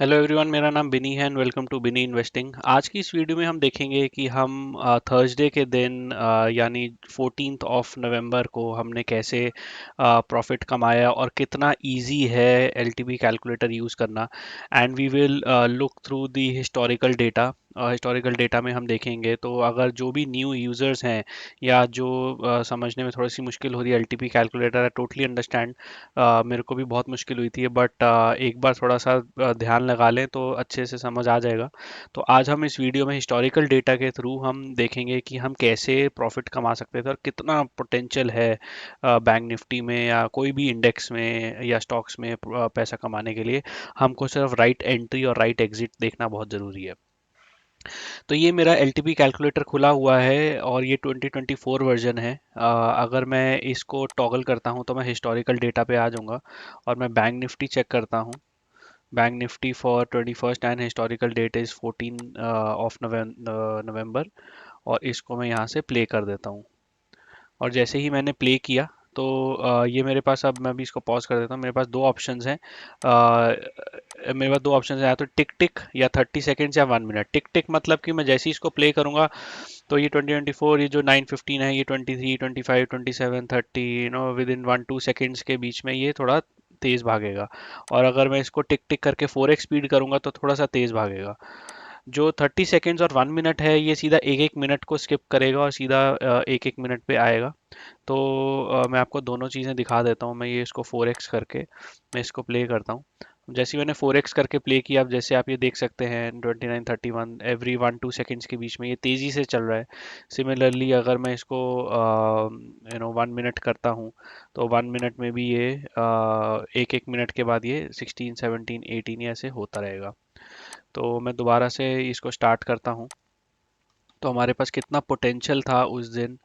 Hello everyone, मेरा नाम बिनी है and welcome to Binny investing. आज की इस वीडियो में हम देखेंगे कि हम थर्सडे के दिन यानी 14th ऑफ नवंबर को हमने कैसे प्रॉफिट कमाया और कितना इजी है एलटीवी कैलकुलेटर यूज़ करना। And we will look through the historical data. Historical data में हम देखेंगे तो अगर जो भी न्यू यूज़र्स हैं या जो समझने में थोड़ी सी मुश्किल हो रही है LTV calculator, I totally understand. मेरे को भी बहुत मुश्किल हुई थी, बट एक बार थोड़ा सा ध्यान लगा लें तो अच्छे से समझ आ जाएगा। तो आज हम इस वीडियो में हिस्टोरिकल डेटा के थ्रू हम देखेंगे कि हम कैसे प्रॉफिट कमा सकते थे और कितना पोटेंशियल है बैंक निफ्टी में या कोई भी इंडेक्स में या स्टॉक्स में पैसा कमाने के लिए। हमको सिर्फ राइट एंट्री और राइट एग्जिट देखना बहुत ज़रूरी है। तो ये मेरा एलटीपी कैलकुलेटर खुला हुआ है और ये 2024 वर्जन है। अगर मैं इसको टॉगल करता हूँ तो मैं हिस्टोरिकल डेटा पे आ जाऊँगा और मैं बैंक निफ्टी चेक करता हूँ। Bank Nifty for 21st and historical that is 14 of November. और इसको मैं यहाँ से प्ले कर देता हूँ। और जैसे ही मैंने प्ले किया तो ये मेरे पास, अब मैं भी इसको पॉज कर देता हूँ। मेरे पास दो ऑप्शंस हैं। मेरे पास दो ऑप्शन है, या तो टिक टिक या 30 सेकेंड्स या 1 मिनट। टिक टिक मतलब कि मैं जैसे ही इसको प्ले करूंगा तो ये 2024, ये जो 9:15 है, ये 23, 25, 27, 30, विद इन 1-2 सेकेंड्स के बीच में ये थोड़ा तेज भागेगा। और अगर मैं इसको टिक टिक करके 4x स्पीड करूंगा तो थोड़ा सा तेज भागेगा। जो 30 सेकेंड्स और 1 मिनट है ये सीधा एक एक मिनट को स्किप करेगा और सीधा एक एक मिनट पे आएगा। तो मैं आपको दोनों चीज़ें दिखा देता हूँ। मैं ये इसको 4x करके मैं इसको प्ले करता हूँ। जैसे ही मैंने 4x करके प्ले किया, अब जैसे आप ये देख सकते हैं 29:31 एवरी 1-2 सेकेंड्स के बीच में ये तेज़ी से चल रहा है। सिमिलरली अगर मैं इसको 1 मिनट करता हूँ तो 1 मिनट में भी ये एक एक मिनट के बाद ये 16, 17, 18 ऐसे होता रहेगा। तो मैं दोबारा से इसको स्टार्ट करता हूँ। तो हमारे पास कितना पोटेंशियल था उस दिन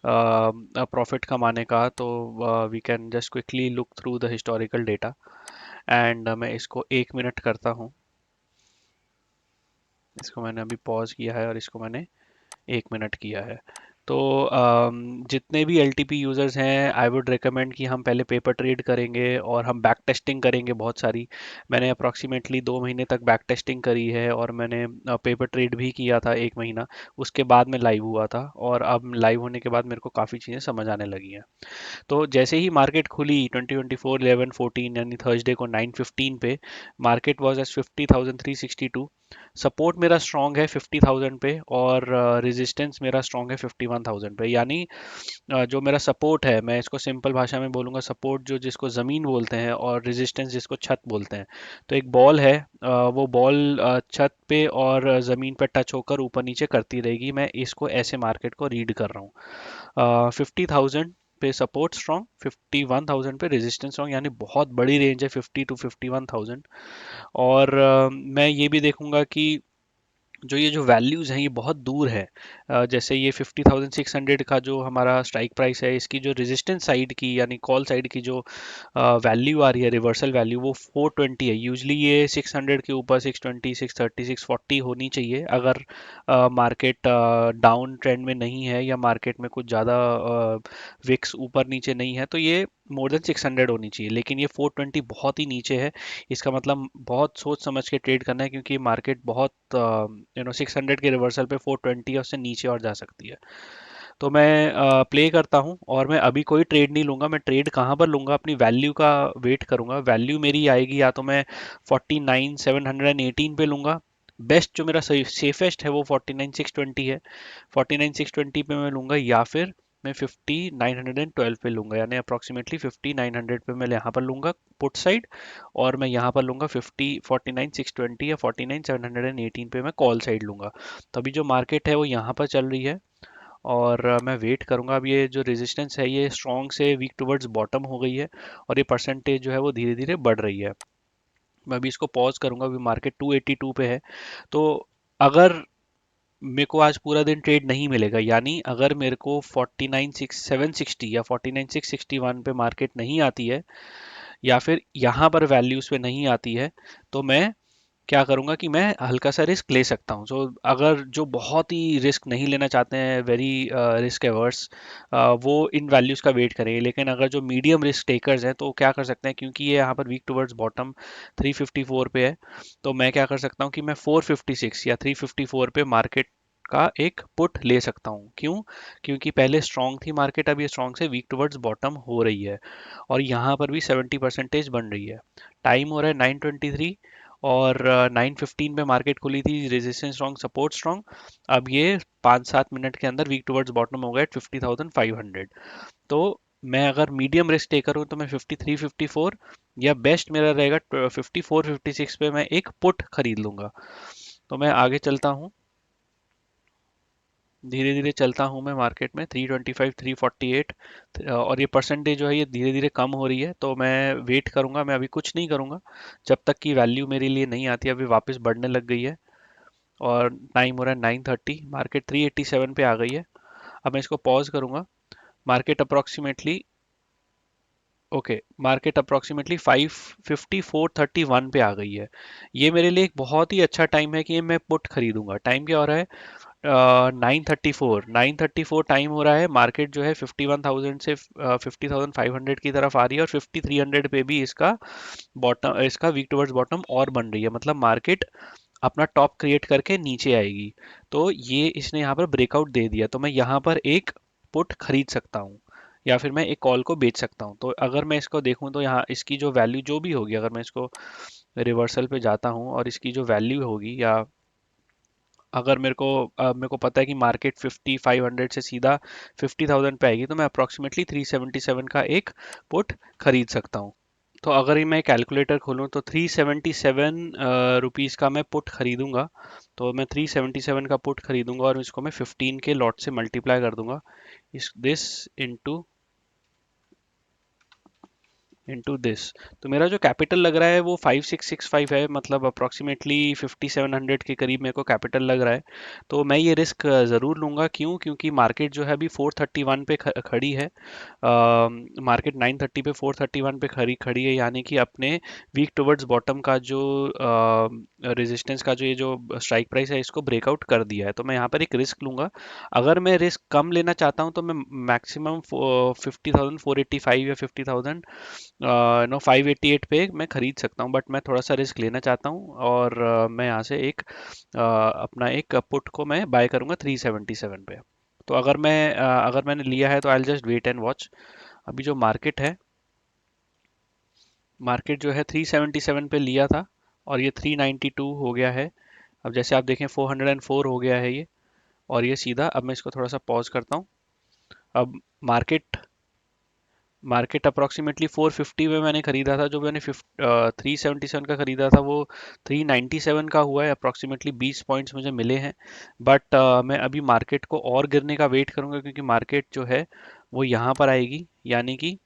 प्रॉफिट कमाने का। तो we can just quickly look through the historical data. And मैं इसको 1 मिनट करता हूँ। इसको मैंने अभी पॉज किया है और इसको मैंने 1 मिनट किया है। तो जितने भी एलटीपी यूज़र्स हैं, आई वुड रिकमेंड कि हम पहले पेपर ट्रेड करेंगे और हम बैक टेस्टिंग करेंगे बहुत सारी। मैंने अप्रॉक्सीमेटली 2 महीने तक बैक टेस्टिंग करी है और मैंने पेपर ट्रेड भी किया था 1 महीना। उसके बाद मैं लाइव हुआ था और अब लाइव होने के बाद मेरे को काफ़ी चीज़ें समझ आने लगी हैं। तो जैसे ही मार्केट खुली 2024 11 14 यानी थर्सडे को 9:15 पे, मार्केट वाज एट 50,362। सपोर्ट मेरा स्ट्रांग है 50,000 पे और रेजिस्टेंस मेरा स्ट्रांग है 51,000 पे। यानी जो मेरा सपोर्ट है, मैं इसको सिंपल भाषा में बोलूँगा, सपोर्ट जो जिसको ज़मीन बोलते हैं और रेजिस्टेंस जिसको छत बोलते हैं। तो एक बॉल है, वो बॉल छत पे और ज़मीन पे टच होकर ऊपर नीचे करती रहेगी। मैं इसको ऐसे मार्केट को रीड कर रहा हूँ। 50,000 पे सपोर्ट स्ट्रॉन्ग, 51,000 पे रेजिस्टेंस स्ट्रॉन्ग, यानी बहुत बड़ी रेंज है 50 to 51,000। और मैं ये भी देखूंगा कि जो ये जो वैल्यूज़ हैं ये बहुत दूर है। जैसे ये 50,600 का जो हमारा स्ट्राइक प्राइस है, इसकी जो रेजिस्टेंस साइड की यानी कॉल साइड की जो वैल्यू आ रही है, रिवर्सल वैल्यू, वो 420 है। यूजली ये 600 के ऊपर 620, 630, 640 होनी चाहिए अगर मार्केट डाउन ट्रेंड में नहीं है या मार्केट में कुछ ज़्यादा विक्स ऊपर नीचे नहीं है। तो ये मोर देन 600 होनी चाहिए, लेकिन ये 420 बहुत ही नीचे है। इसका मतलब बहुत सोच समझ के ट्रेड करना है, क्योंकि मार्केट बहुत 600 के रिवर्सल पे 420 है, उससे नीचे और जा सकती है। तो मैं प्ले करता हूँ और मैं अभी कोई ट्रेड नहीं लूंगा। मैं ट्रेड कहाँ पर लूंगा, अपनी वैल्यू का वेट करूंगा। वैल्यू मेरी आएगी या तो मैं 49,718 पे लूंगा। बेस्ट जो मेरा सेफेस्ट है वो 49,620 है। 49,620 पे मैं लूंगा, या फिर मैं 50,912 पे लूंगा, यानी अप्रॉक्सीमेटली 50,900 पे मैं यहाँ पर लूंगा पुट साइड। और मैं यहाँ पर लूंगा 49,620 या 49,718 पे मैं कॉल साइड लूंगा। तो अभी जो मार्केट है वो यहाँ पर चल रही है और मैं वेट करूंगा। अब ये जो रेजिस्टेंस है ये स्ट्रॉन्ग से वीक टुवर्ड्स बॉटम हो गई है और ये परसेंटेज जो है वो धीरे धीरे बढ़ रही है। मैं अभी इसको पॉज करूंगा। अभी मार्केट 282 पे है। तो अगर मेरे को आज पूरा दिन ट्रेड नहीं मिलेगा, यानी अगर मेरे को 49,760 या 49,661 पे मार्केट नहीं आती है या फिर यहाँ पर वैल्यूज पे नहीं आती है, तो मैं क्या करूंगा कि मैं हल्का सा रिस्क ले सकता हूँ। सो अगर जो बहुत ही रिस्क नहीं लेना चाहते हैं, वेरी रिस्क एवर्स, वो इन वैल्यूज का वेट करेंगे। लेकिन अगर जो मीडियम रिस्क टेकर्स हैं तो क्या कर सकते हैं, क्योंकि ये यहाँ पर वीक टुवर्ड्स बॉटम 354 पे है, तो मैं क्या कर सकता हूँ कि मैं 456 या 354 पे मार्केट का एक पुट ले सकता हूँ। क्यों? क्योंकि पहले स्ट्रांग थी मार्केट, अब ये स्ट्रांग से वीक टुवर्ड्स बॉटम हो रही है, और यहाँ पर भी 70% बन रही है। टाइम हो रहा है 9:23, और 9:15 पे मार्केट खुली थी, रेजिस्टेंस स्ट्रॉन्ग, सपोर्ट स्ट्रॉन्ग। अब ये 5-7 मिनट के अंदर वीक टुवर्ड्स बॉटम हो गया 50,500। तो मैं अगर मीडियम रिस्क टेकर हूँ तो मैं 53-54, या बेस्ट मेरा रहेगा 54-56 पे मैं एक पुट खरीद लूंगा। तो मैं आगे चलता हूँ, धीरे धीरे चलता हूँ मैं मार्केट में 325, 348, और ये परसेंटेज जो है ये धीरे धीरे कम हो रही है। तो मैं वेट करूंगा, मैं अभी कुछ नहीं करूंगा जब तक कि वैल्यू मेरे लिए नहीं आती। अभी वापस बढ़ने लग गई है, और टाइम हो रहा है 9:30, मार्केट 387 पे आ गई है। अब मैं इसको पॉज करूंगा। Market approximately, okay, market approximately 554.31 पे आ गई है। ये मेरे लिए एक बहुत ही अच्छा टाइम है कि मैं पुट खरीदूंगा। टाइम क्या हो रहा है? 9:34 टाइम हो रहा है। मार्केट जो है 51,000 से 50,500 की तरफ आ रही है, और 5300 पे भी इसका बॉटम, इसका वीक टुवर्ड्स बॉटम और बन रही है। मतलब मार्केट अपना टॉप क्रिएट करके नीचे आएगी। तो ये इसने यहाँ पर ब्रेकआउट दे दिया, तो मैं यहाँ पर एक पुट खरीद सकता हूँ, या फिर मैं एक कॉल को बेच सकता हूँ। तो अगर मैं इसको देखूँ तो यहाँ इसकी जो वैल्यू जो भी होगी, अगर मैं इसको रिवर्सल पे जाता हूँ और इसकी जो वैल्यू होगी, या अगर मेरे को पता है कि मार्केट 5500 से सीधा 50,000 पे आएगी, तो मैं अप्रोक्सीमेटली 377 का एक पुट खरीद सकता हूँ। तो अगर ये मैं कैलकुलेटर खोलूँ तो 377 रुपीज़ का मैं पुट खरीदूंगा। तो मैं 377 का पुट खरीदूंगा, और इसको मैं 15 के लॉट से मल्टीप्लाई कर दूंगा, इस दिस इनटू इनटू दिस। तो मेरा जो कैपिटल लग रहा है वो 5665 है, मतलब अप्रोक्सीमेटली 5700 के करीब मेरे को कैपिटल लग रहा है। तो मैं ये रिस्क ज़रूर लूँगा। क्यों? क्योंकि मार्केट जो है अभी 431 पे खड़ी है। मार्केट 930 पे 431 पे खड़ी खड़ी है, यानी कि अपने वीक टुवर्ड्स बॉटम का जो रेजिस्टेंस का जो ये जो स्ट्राइक प्राइस है, इसको ब्रेकआउट कर दिया है। तो मैं यहाँ पर एक रिस्क लूँगा। अगर मैं रिस्क कम लेना चाहता हूँ तो मैं मैक्सिमम 50,485 या 50,000 नो 588 पे मैं खरीद सकता हूँ। बट मैं थोड़ा सा रिस्क लेना चाहता हूँ, और मैं यहाँ से एक अपना एक पुट को मैं बाय करूँगा 377 पे। तो अगर मैंने लिया है तो I just wait and watch. अभी जो मार्केट है, मार्केट जो है 377 पे लिया था, और ये 392 हो गया है। अब जैसे आप देखें 404 हो गया है ये, और ये सीधा, अब मैं इसको थोड़ा सा पॉज करता हूँ। अब मार्केट मार्केट अप्रोक्सीमेटली 450 में मैंने खरीदा था, जो मैंने 377 का खरीदा था वो 397 का हुआ है। अप्रोक्सीमेटली 20 पॉइंट्स मुझे मिले हैं। बट मैं अभी मार्केट को और गिरने का वेट करूंगा, क्योंकि मार्केट जो है वो यहाँ पर आएगी, यानी कि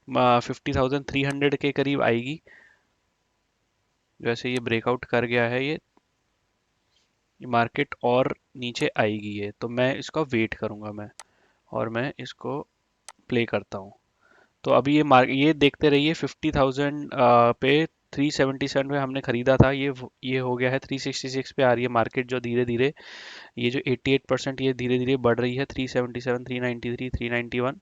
50,300 के करीब आएगी। जैसे ये ब्रेकआउट कर गया है, ये मार्केट और नीचे आएगी ये, तो मैं इसका वेट करूंगा मैं, और मैं इसको प्ले करता हूँ। तो अभी ये देखते रहिए 50,000 पे 377 पे हमने खरीदा था, ये हो गया है 366 पे आ रही है मार्केट, जो धीरे धीरे ये जो 88% ये धीरे धीरे बढ़ रही है। 377, 393, 391,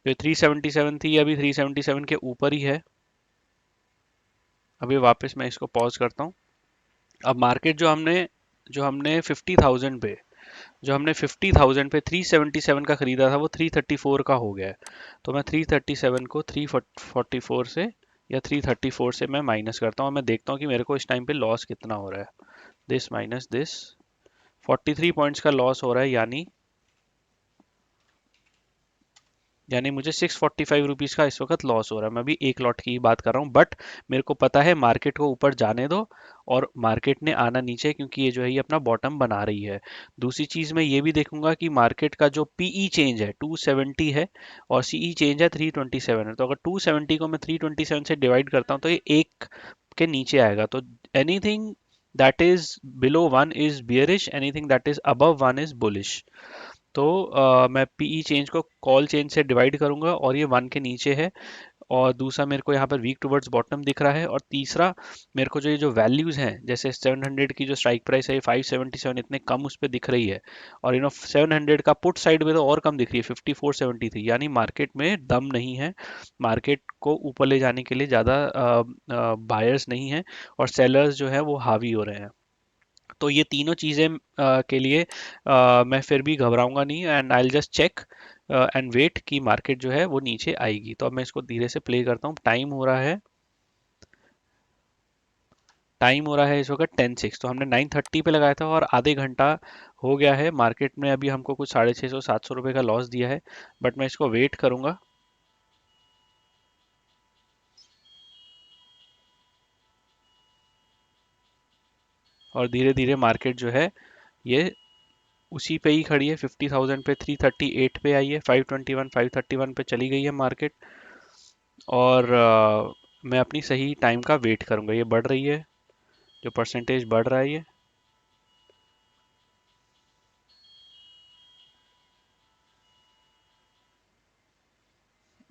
जो 377 थी अभी 377 के ऊपर ही है। अभी वापस मैं इसको पॉज करता हूँ। अब मार्केट जो हमने 50,000 पे जो हमने 50,000 पे 377 का खरीदा था, वो 334 का हो गया है। तो मैं 337 को 344 से या 334 से मैं माइनस करता हूँ, और मैं देखता हूँ कि मेरे को इस टाइम पे लॉस कितना हो रहा है। दिस माइनस दिस, 43 पॉइंट्स का लॉस हो रहा है, यानी मुझे 645 रुपीज़ का इस वक्त लॉस हो रहा है। मैं अभी एक लॉट की ही बात कर रहा हूँ, बट मेरे को पता है मार्केट को ऊपर जाने दो, और मार्केट ने आना नीचे, क्योंकि ये जो है ये अपना बॉटम बना रही है। दूसरी चीज़ मैं ये भी देखूंगा कि मार्केट का जो पीई चेंज है 270 है, और सीई चेंज है 327 है। तो अगर 270 को मैं 327 से डिवाइड करता हूँ तो ये एक के नीचे आएगा। तो anything that is below one is bearish, anything that is above one is bullish. तो मैं पीई चेंज को कॉल चेंज से डिवाइड करूंगा, और ये वन के नीचे है, और दूसरा मेरे को यहाँ पर वीक टुवर्ड्स बॉटम दिख रहा है, और तीसरा मेरे को जो ये जो वैल्यूज हैं, जैसे 700 की जो स्ट्राइक प्राइस है 577 इतने कम उस पर दिख रही है, और 700 का पुट साइड में तो और कम दिख रही है 5473, यानी मार्केट में दम नहीं है, मार्केट को ऊपर ले जाने के लिए ज़्यादा बायर्स नहीं है, और सेलर्स जो है वो हावी हो रहे हैं। तो ये तीनों चीज़ें के लिए मैं फिर भी घबराऊंगा नहीं, and I will just check and wait कि मार्केट जो है वो नीचे आएगी। तो अब मैं इसको धीरे से प्ले करता हूँ। टाइम हो रहा है इस वक्त 10:06, तो हमने 9:30 पे लगाया था और आधे घंटा हो गया है। मार्केट में अभी हमको कुछ 650-700 रुपये का लॉस दिया है, बट मैं इसको वेट करूंगा। और धीरे धीरे मार्केट जो है ये उसी पे ही खड़ी है, 50,000 पे, 338 पे आई है, 521 531 पे चली गई है मार्केट। और मैं अपनी सही टाइम का वेट करूंगा। ये बढ़ रही है, जो परसेंटेज बढ़ रहा है ये,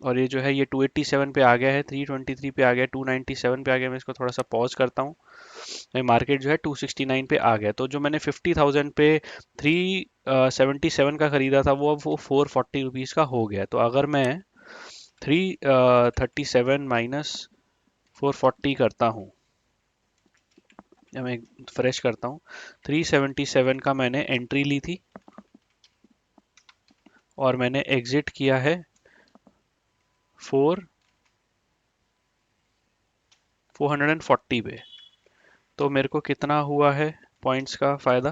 और ये जो है ये 287 पे आ गया है, 323 पे आ गया है, 297 पे आ गया। मैं इसको थोड़ा सा पॉज करता हूँ। मार्केट जो है 269 पे आ गया। तो जो मैंने 50,000 पे 377 का खरीदा था, वो अब वो 440 रुपीज़ का हो गया। तो अगर मैं 337 माइनस 440 करता हूँ, या मैं फ्रेश करता हूँ, 377 का मैंने एंट्री ली थी और मैंने एग्जिट किया है 440 पे। तो मेरे को कितना हुआ है पॉइंट्स का फ़ायदा?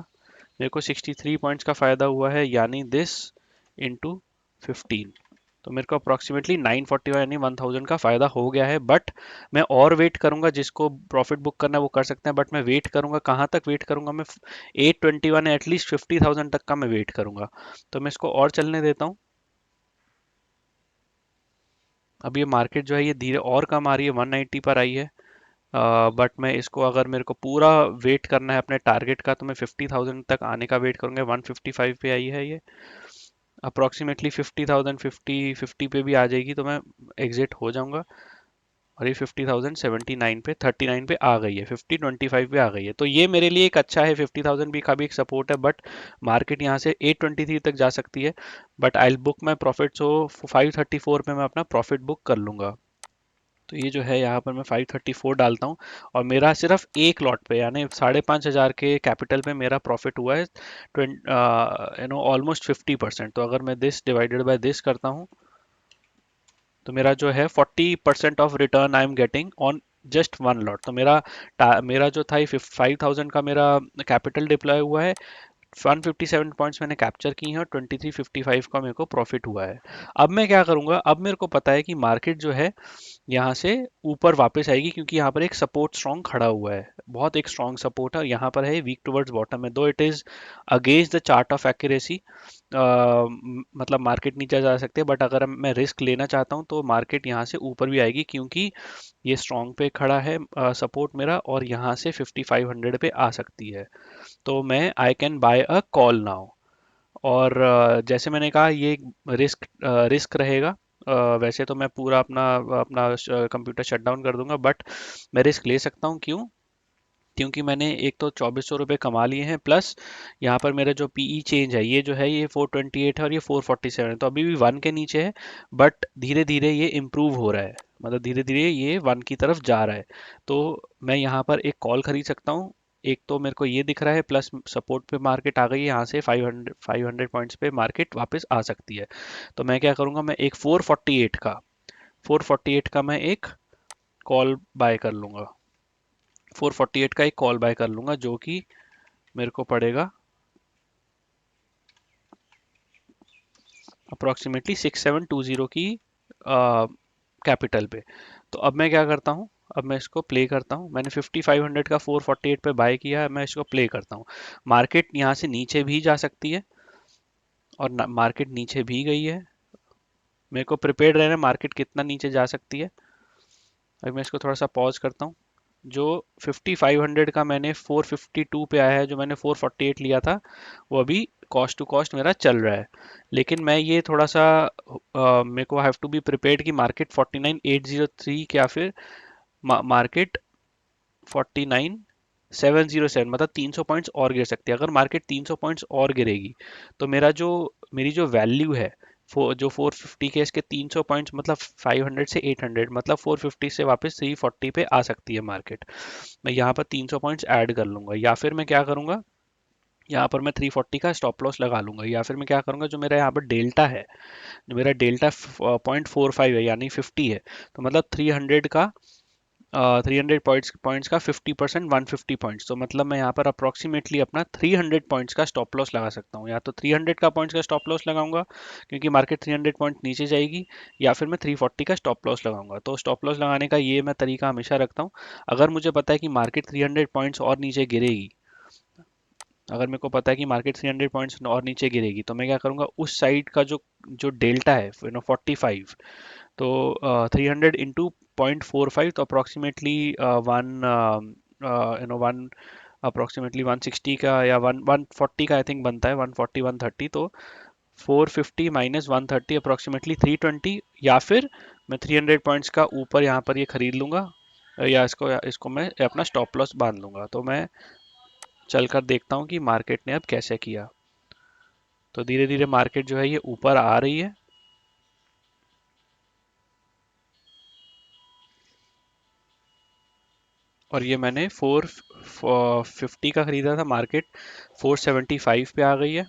मेरे को 63 पॉइंट्स का फ़ायदा हुआ है, यानी दिस इंटू 15। तो मेरे को अप्रॉक्सीमेटली 941 यानी 1000 का फ़ायदा हो गया है। बट मैं और वेट करूंगा, जिसको प्रॉफिट बुक करना है वो कर सकते हैं, बट मैं वेट करूंगा। कहाँ तक वेट करूंगा? मैं 821 एटलीस्ट 50,000 तक का मैं वेट करूंगा। तो मैं इसको और चलने देता हूँ। अब ये मार्केट जो है ये धीरे और कम आ रही है, 190 पर आई है। बट मैं इसको, अगर मेरे को पूरा वेट करना है अपने टारगेट का, तो मैं 50,000 तक आने का वेट करूंगा। 155 पे आई है ये, अप्रॉक्सीमेटली 50,000 50 पे भी आ जाएगी तो मैं एग्जिट हो जाऊंगा। और ये 50,000 79 पे 39 पे आ गई है, 5025 पे आ गई है। तो ये मेरे लिए एक अच्छा है, 50,000 भी का भी एक सपोर्ट है। बट मार्केट यहाँ से 823 तक जा सकती है, but I book my profit. So 534 पे मैं अपना प्रॉफिट बुक कर लूंगा। तो ये जो है यहाँ पर मैं 534 डालता हूँ, और मेरा सिर्फ एक लॉट पे, यानी 5,500 के कैपिटल पे मेरा प्रॉफिट हुआ है ऑलमोस्ट 50%। तो अगर मैं दिस डिवाइडेड बाय दिस करता हूँ, तो मेरा जो है 40% of return I am getting on just one lot. तो मेरा जो था 5,000 का मेरा कैपिटल डिप्लॉय हुआ है, 157 पॉइंट्स मैंने कैप्चर की हैं, और 2355 का मेरे को प्रॉफिट हुआ है। अब मैं क्या करूंगा? अब मेरे को पता है कि मार्केट जो है यहाँ से ऊपर वापस आएगी, क्योंकि यहाँ पर एक सपोर्ट स्ट्रॉन्ग खड़ा हुआ है, बहुत एक स्ट्रॉन्ग सपोर्ट है। यहाँ पर है वीक टुवर्ड्स बॉटम में, दो it is against the chart of accuracy. मतलब मार्केट नीचे जा सकते हैं, बट अगर मैं रिस्क लेना चाहता हूँ तो मार्केट यहाँ से ऊपर भी आएगी, क्योंकि ये स्ट्रॉन्ग पे खड़ा है सपोर्ट मेरा, और यहाँ से 5500 पे आ सकती है। तो मैं I can buy a call now. और जैसे मैंने कहा, ये रिस्क रहेगा। वैसे तो मैं पूरा अपना अपना कंप्यूटर शट डाउन कर दूंगा, बट मैं रिस्क ले सकता हूँ। क्यों? क्योंकि मैंने एक तो 2400 रुपये कमा लिए हैं, प्लस यहाँ पर मेरा जो पीई चेंज है, ये जो है ये 428 है और ये 447 है, तो अभी भी वन के नीचे है। बट धीरे धीरे ये इम्प्रूव हो रहा है, मतलब धीरे धीरे ये वन की तरफ जा रहा है। तो मैं यहाँ पर एक कॉल खरीद सकता हूँ। एक तो मेरे को ये दिख रहा है, प्लस सपोर्ट पे मार्केट आ गई है, यहाँ से 500 पॉइंट्स पे मार्केट वापस आ सकती है। तो मैं क्या करूँगा? मैं एक 448 का मैं एक कॉल बाय कर लूँगा। 448 का एक कॉल बाय कर लूँगा, जो कि मेरे को पड़ेगा अप्रॉक्सीमेटली 6720 की कैपिटल पे। तो अब मैं क्या करता हूँ? अब मैं इसको प्ले करता हूँ। मैंने 5500 का 448 पे बाय किया है, मैं इसको प्ले करता हूँ। मार्केट यहाँ से नीचे भी जा सकती है, और मार्केट नीचे भी गई है। मेरे को प्रिपेयर्ड रहना है, मार्केट कितना नीचे जा सकती है। अब मैं इसको थोड़ा सा पॉज करता हूँ। जो 5500 का मैंने 452 पे आया है, जो मैंने 448 लिया था, वो अभी कॉस्ट टू कॉस्ट मेरा चल रहा है। लेकिन मैं ये थोड़ा सा मेरे को हैव टू बी प्रिपेयर्ड कि मार्केट 49803 या फिर मार्केट 49707, मतलब 300 पॉइंट्स और गिर सकती है। अगर मार्केट 300 पॉइंट्स और गिरेगी तो मेरी जो वैल्यू है, जो 450 के, इसके 300 पॉइंट्स मतलब 500 से 800, मतलब 450 से वापस 340 पे आ सकती है मार्केट। मैं यहाँ पर 300 पॉइंट्स ऐड कर लूंगा, या फिर मैं क्या करूंगा, यहाँ पर मैं 340 का स्टॉप लॉस लगा लूंगा, या फिर मैं क्या करूंगा, जो मेरा यहाँ पर डेल्टा है, जो मेरा डेल्टा 0.45 है यानी 50 है, तो मतलब 300 पॉइंट्स का 50%, 150 पॉइंट्स, तो मतलब मैं यहाँ पर अप्रोक्सीमेटली अपना 300 पॉइंट्स का स्टॉप लॉस लगा सकता हूँ। या तो 300 का पॉइंट्स का स्टॉप लॉस लगाऊंगा क्योंकि मार्केट 300 पॉइंट नीचे जाएगी, या फिर मैं 340 का स्टॉप लॉस लगाऊंगा। तो स्टॉप लॉस लगाने का ये मैं तरीका हमेशा रखता हूँ। अगर मुझे पता है कि मार्केट 300 पॉइंट्स और नीचे गिरेगी, अगर मेरे को पता है कि मार्केट 300 पॉइंट्स और नीचे गिरेगी, तो मैं क्या करूंगा, उस साइड का जो जो डेल्टा है 45, तो 300 इंटू 0.45, तो अप्रोक्सीमेटली वन वन अप्रोक्सीमेटली 160 का या 140 का आई थिंक बनता है, 140 130, तो 450 माइनस 130 अप्रोक्सीमेटली 320, या फिर मैं 300 पॉइंट्स का ऊपर यहाँ पर ये खरीद लूंगा, या इसको मैं अपना स्टॉप लॉस बांध लूंगा। तो मैं चलकर देखता हूँ कि मार्केट ने अब कैसे किया। तो धीरे धीरे मार्केट जो है ये ऊपर आ रही है, और ये मैंने 450 का खरीदा था, मार्केट 475 पे आ गई है।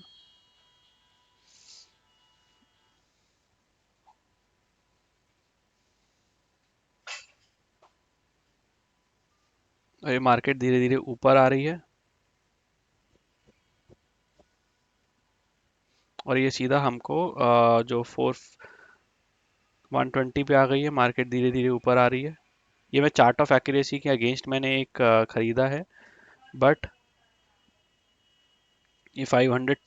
और ये मार्केट धीरे धीरे ऊपर आ रही है, और ये सीधा हमको जो 120 पे आ गई है, मार्केट धीरे धीरे ऊपर आ रही है। ये मैं चार्ट ऑफ एक्यूरेसी के अगेंस्ट मैंने एक खरीदा है, बट ये 500,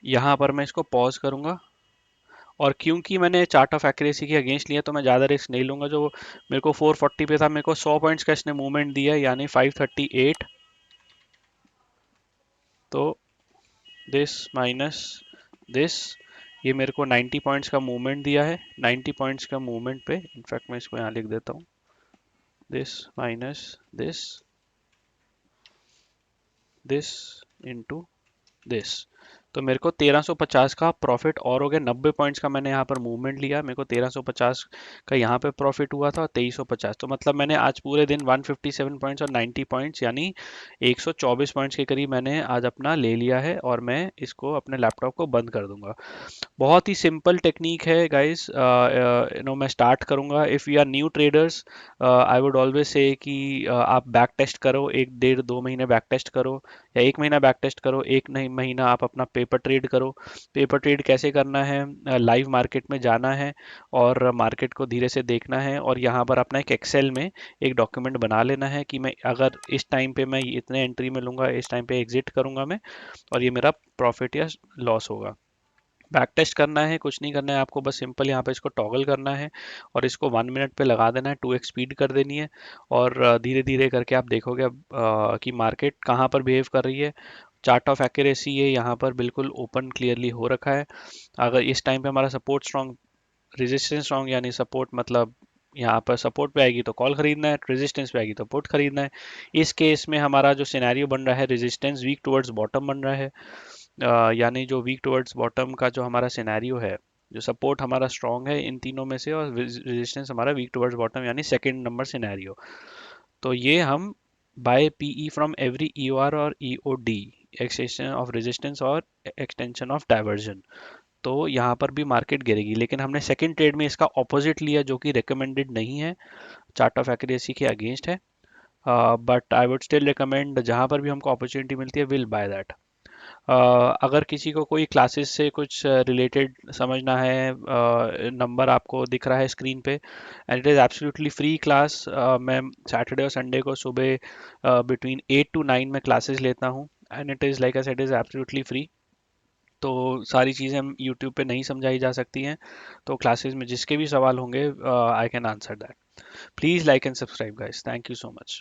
यहाँ पर मैं इसको पॉज करूंगा, और क्योंकि मैंने चार्ट ऑफ एक्यूरेसी के अगेंस्ट लिया तो मैं ज़्यादा रिस्क नहीं लूंगा। जो मेरे को 440 पे था, मेरे को 100 पॉइंट्स का इसने मूवमेंट दिया, यानी 538, तो दिस माइनस दिस, ये मेरे को 90 पॉइंट्स का मूवमेंट दिया है। 90 पॉइंट्स का मूवमेंट पे, इनफैक्ट मैं इसको यहाँ लिख देता हूँ, this minus this into this, तो मेरे को 1350 का प्रॉफिट और हो गया। 90 पॉइंट्स का मैंने यहाँ पर मूवमेंट लिया, मेरे को 1350 का यहाँ पे प्रॉफिट हुआ था, और 2350, तो मतलब मैंने आज पूरे दिन 157 पॉइंट्स और 90 पॉइंट्स यानी 124 पॉइंट्स के करीब मैंने आज अपना ले लिया है, और मैं इसको अपने लैपटॉप को बंद कर दूंगा। बहुत ही सिंपल टेक्निक है गाइस। मैं स्टार्ट करूंगा, if you are new traders, I would always say कि आप बैक टेस्ट करो, 1 1.5 2 महीने बैक टेस्ट करो, या 1 महीना बैक टेस्ट करो, एक नहीं महीना आप अपना पेपर ट्रेड करो। पेपर ट्रेड कैसे करना है, लाइव मार्केट में जाना है और मार्केट को धीरे से देखना है, और यहाँ पर अपना एक एक्सेल में एक डॉक्यूमेंट बना लेना है कि मैं अगर इस टाइम पे मैं इतने एंट्री में लूंगा, इस टाइम पे एग्जिट करूंगा मैं, और ये मेरा प्रॉफिट या लॉस होगा। बैक टेस्ट करना है, कुछ नहीं करना है आपको, बस सिंपल यहाँ पे इसको टॉगल करना है, और इसको 1 मिनट पे लगा देना है, 2x स्पीड कर देनी है, और धीरे धीरे करके आप देखोगे अब कि मार्केट कहाँ पर बिहेव कर रही है। चार्ट ऑफ एक्यूरेसी ये यहाँ पर बिल्कुल ओपन क्लियरली हो रखा है। अगर इस टाइम पे हमारा सपोर्ट स्ट्रॉन्ग, रेजिस्टेंस स्ट्रॉन्ग, यानी सपोर्ट मतलब यहाँ पर सपोर्ट पे आएगी तो कॉल खरीदना है, रेजिस्टेंस पे आएगी तो पुट खरीदना है। इस केस में हमारा जो सिनेरियो बन रहा है, रेजिस्टेंस वीक टुवर्ड्स बॉटम बन रहा है, यानी जो वीक टुवर्ड्स बॉटम का जो हमारा सिनेरियो है, जो सपोर्ट हमारा स्ट्रॉन्ग है इन तीनों में से, और रेजिस्टेंस हमारा वीक टुवर्ड्स बॉटम यानी सेकंड नंबर सिनेरियो। तो ये हम बाय पीई फ्रॉम एवरी ईओआर और ईओडी, एक्सटेंशन ऑफ रेजिस्टेंस और एक्सटेंशन ऑफ डाइवर्जन, तो यहाँ पर भी मार्केट गिरेगी। लेकिन हमने सेकंड ट्रेड में इसका ऑपोजिट लिया, जो कि रिकमेंडेड नहीं है, चार्ट ऑफ एक्यूरेसी के अगेंस्ट है, but I would still recommend, जहाँ पर भी हमको अपॉर्चुनिटी मिलती है, विल बाय दैट। अगर किसी को कोई क्लासेस से कुछ रिलेटेड समझना है, नंबर आपको दिख रहा है स्क्रीन पे, and it is absolutely free class. मैं सैटरडे और संडे को सुबह बिटवीन 8 to 9 में क्लासेस लेता हूँ, and it is like I said is absolutely free. तो सारी चीज़ें हम यूट्यूब पे नहीं समझाई जा सकती हैं, तो क्लासेस में जिसके भी सवाल होंगे, I can answer that. Please like and subscribe guys, thank you so much.